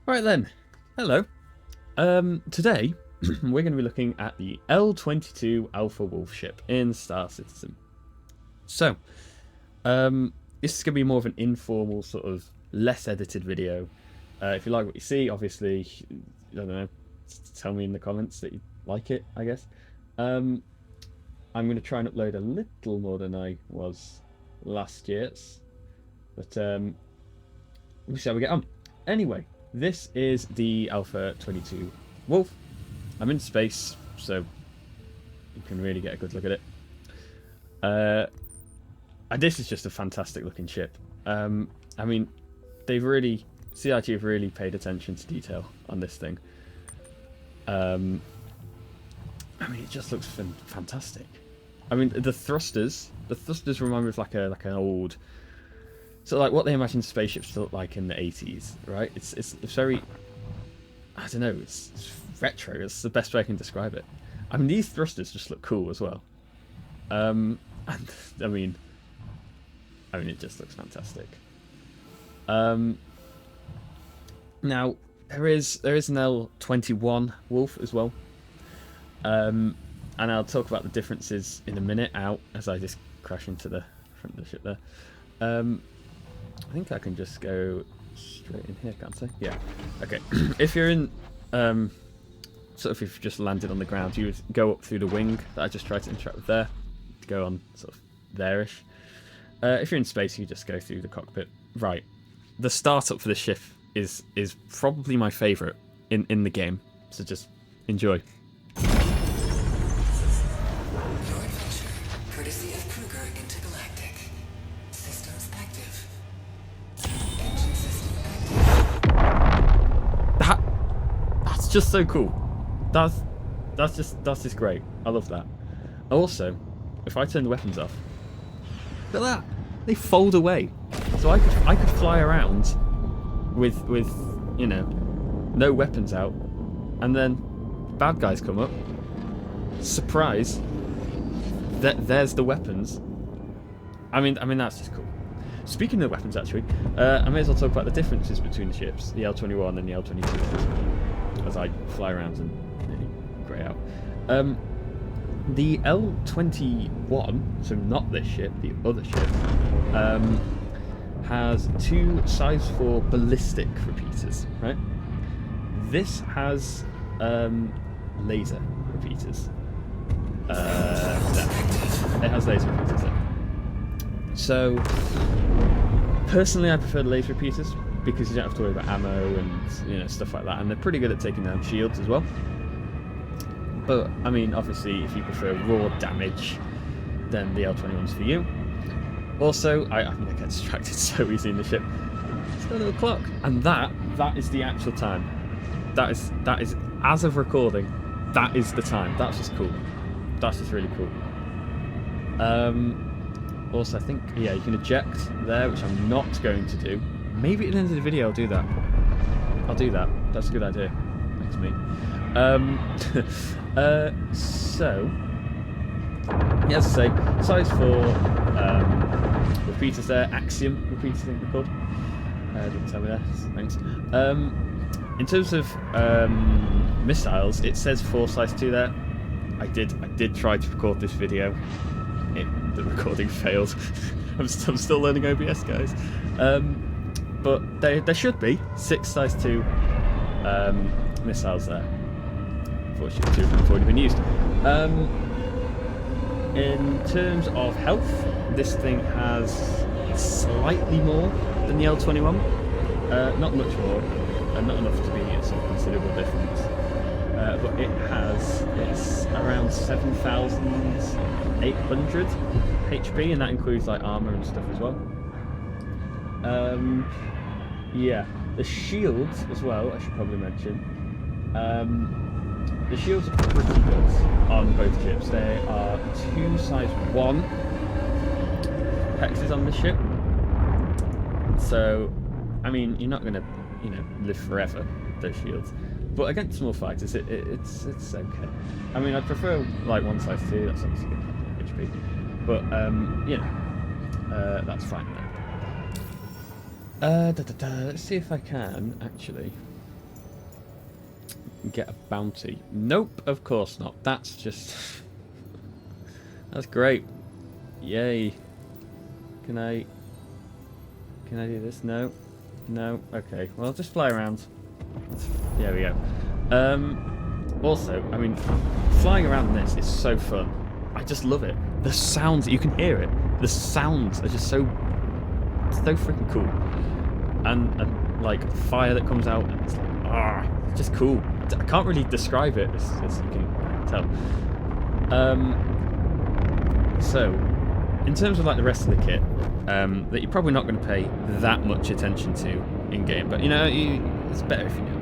Right then, hello. Today we're going to be looking at the L-22 Alpha Wolf ship in Star Citizen. So, this is going to be more of an informal, sort of less edited video. If you like what you see, obviously, I don't know, tell me in the comments that you like it, I guess. I'm going to try and upload a little more than I was last year's, but we'll see how we get on. Anyway, this is the Alpha 22 Wolf. I'm in space, so you can really get a good look at it. This is just a fantastic looking ship. I mean, CIG have really paid attention to detail on this thing. I mean, it just looks fantastic. I mean, the thrusters remind me of like an old, so like what they imagine spaceships to look like in the 80s, right? It's very, I don't know, it's retro. It's the best way I can describe it. I mean, these thrusters just look cool as well. And I mean, it just looks fantastic. Now there is an L-21 Wolf as well. And I'll talk about the differences in a minute out as I just crash into the front of the ship there. I think I can just go straight in here, can't I? Yeah. Okay. If you're in, sort of if you've just landed on the ground, you would go up through the wing that I just tried to interact with there, to go on sort of there-ish. If you're in space, you just go through the cockpit. Right. The startup for this ship is probably my favourite in the game, so just enjoy. Your adventure, courtesy of Kruger Intergalactic. Systems active. Engine system active. That's just so cool. That's just great. I love that. Also, if I turn the weapons off, look at that. They fold away. So I could fly around with you know, no weapons out, and then bad guys come up. Surprise! There's the weapons. I mean that's just cool. Speaking of the weapons, actually, I may as well talk about the differences between the ships, the L-21 and the L-22, as I fly around and nearly grey out. The L-21, so not this ship, the other ship, has two size 4 ballistic repeaters, right? This has laser repeaters. It has laser repeaters there. So, personally, I prefer the laser repeaters because you don't have to worry about ammo and stuff like that, and they're pretty good at taking down shields as well. But I mean, obviously, if you prefer raw damage, then the L-21's for you. Also, I get distracted so easy in the ship. It's 11 o'clock, and that is the actual time. That is as of recording. That is the time. That's just cool. That's just really cool. Also, I think you can eject there, which I'm not going to do. Maybe at the end of the video I'll do that. I'll do that. That's a good idea. Thanks, me. So, as I say, size 4 repeaters there, Axiom repeaters I think they're called. Didn't tell me that, thanks. In terms of missiles, it says 4 size 2 there. I did try to record this video. The recording failed. I'm still learning OBS, guys. But there should be 6 size 2 missiles there. Unfortunately, 2 of them have already been used. In terms of health, this thing has slightly more than the L-21. Not much more, and not enough to be a sort of considerable difference. But it's around 7,800 HP, and that includes like armor and stuff as well. Yeah, the shields as well, I should probably mention. The shields are pretty good on both ships. There are 2 size 1 hexes on this ship. So, I mean, you're not going to, live forever with those shields. But against small fighters, it's okay. I mean, I'd prefer like 1 size 2. That's obviously good HP. But that's fine then. Let's see if I can actually Get a bounty. Nope, of course not. That's just... That's great. Yay. Can I do this? No. No. Okay. Well, just fly around. There we go. Also, I mean, flying around this is so fun. I just love it. The sounds, you can hear it. The sounds are just so freaking cool. And like fire that comes out, and it's like, it's just cool. I can't really describe it, as you can tell. So, in terms of like the rest of the kit, that you're probably not going to pay that much attention to in game, but you know, it's better if you know.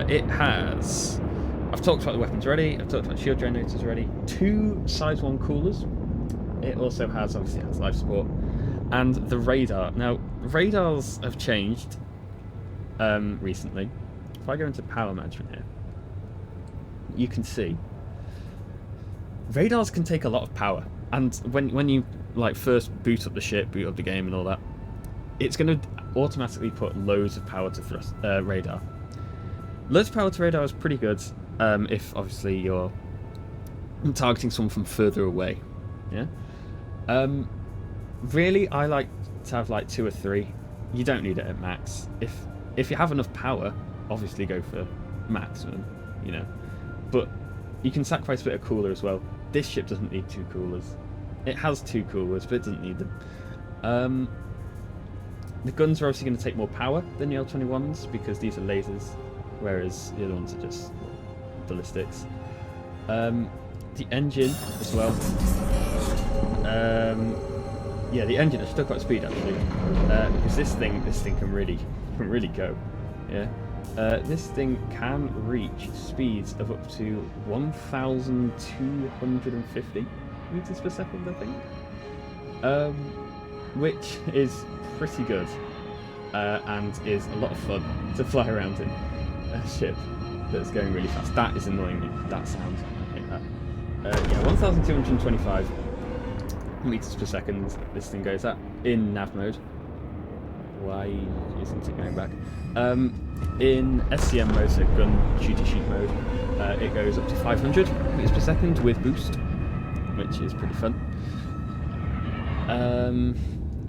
It has. I've talked about the weapons already. I've talked about shield generators already. 2 size 1 coolers. It also has, obviously, has life support, and the radar. Now, radars have changed recently. If I go into power management here, you can see radars can take a lot of power, and when you like first boot up the ship, boot up the game, and all that, it's going to automatically put loads of power to radar. Loads of power to radar is pretty good if obviously you're targeting someone from further away. Yeah. Really, I like to have like 2 or 3. You don't need it at max. If you have enough power, obviously go for maximum, you know. But you can sacrifice a bit of cooler as well. This ship doesn't need 2 coolers. It has 2 coolers, but it doesn't need them. The guns are obviously going to take more power than the L-21s because these are lasers, whereas the other ones are just ballistics. The engine as well. Yeah, the engine has still got speed actually, because this thing can really go. Yeah, this thing can reach speeds of up to 1,250 meters per second, I think, which is pretty good, and is a lot of fun to fly around in a ship that's going really fast. That is annoying me. That sound. I hate that. Yeah, 1,225 meters per second. This thing goes at in nav mode. Why isn't it going back? In SCM mode, so gun shooty shoot mode, it goes up to 500 meters per second with boost, which is pretty fun.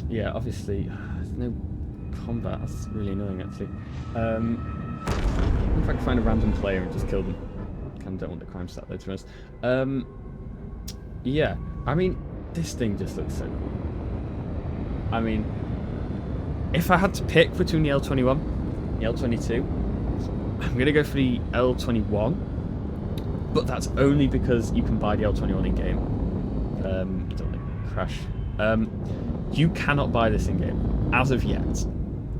Yeah, obviously, there's no combat. That's really annoying, actually. If I can find a random player and just kill them. Kind of don't want the crime stat though, to be honest. Yeah, I mean, this thing just looks so cool. I mean, if I had to pick between the L-21 and the L-22, I'm going to go for the L-21, but that's only because you can buy the L-21 in-game. Don't let it crash. You cannot buy this in-game, as of yet.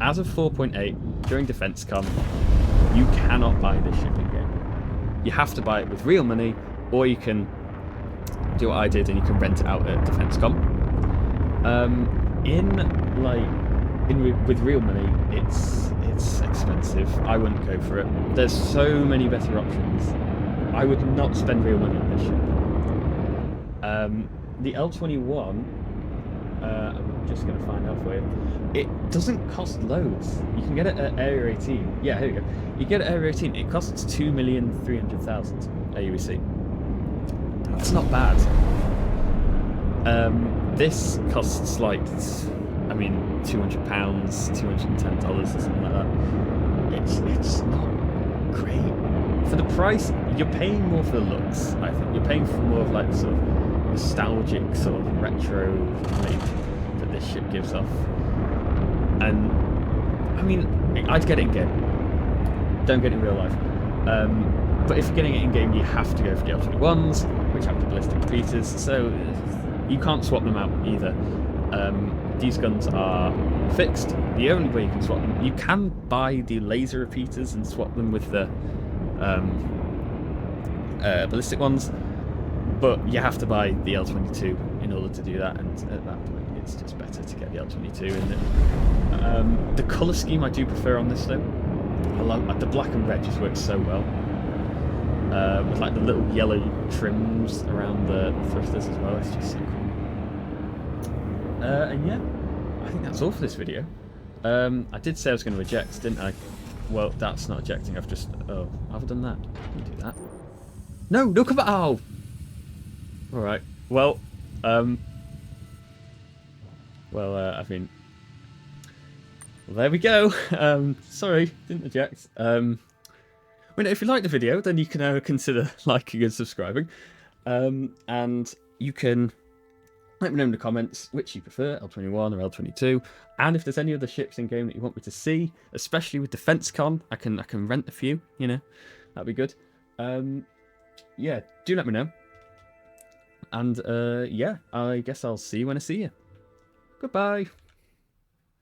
As of 4.8, during DefenseCon, you cannot buy this ship in-game. You have to buy it with real money, or you can do what I did and you can rent it out at DefenseCon. With real money, it's expensive. I wouldn't go for it. There's so many better options. I would not spend real money on this ship. The L-21, I'm just going to find out for you. It doesn't cost loads. You can get it at Area 18. Yeah, here we go. You get it at Area 18. It costs 2,300,000 AUEC. That's not bad. This costs like, I mean, £200, $210 or something like that. It's not great. For the price, you're paying more for the looks, I think. You're paying for more of like the sort of nostalgic sort of retro vibe that this ship gives off. And, I mean, I'd get it in game. Don't get it in real life. But if you're getting it in game, you have to go for the L-21s, which have the ballistic repeaters, so you can't swap them out either. These guns are fixed. The only way you can swap them, you can buy the laser repeaters and swap them with the ballistic ones, but you have to buy the L-22 in order to do that, and at that point it's just better to get the L-22 in it. The colour scheme I do prefer on this though. I love the black and red, just works so well. With like the little yellow trims around the thrusters as well, it's just so cool. And yeah, I think that's all for this video. I did say I was going to eject, didn't I? well, that's not ejecting. I've just... Oh, have I done that? Let me do that. No, no, come back! Oh! Alright. Well, I mean... Well, there we go. Sorry, didn't eject. Well, if you like the video, then you can consider liking and subscribing. And you can let me know in the comments which you prefer, L-21 or L-22. And if there's any other ships in game that you want me to see, especially with Defense Con, I can rent a few, you know. That'd be good. Yeah, do let me know. And yeah, I guess I'll see you when I see you. Goodbye.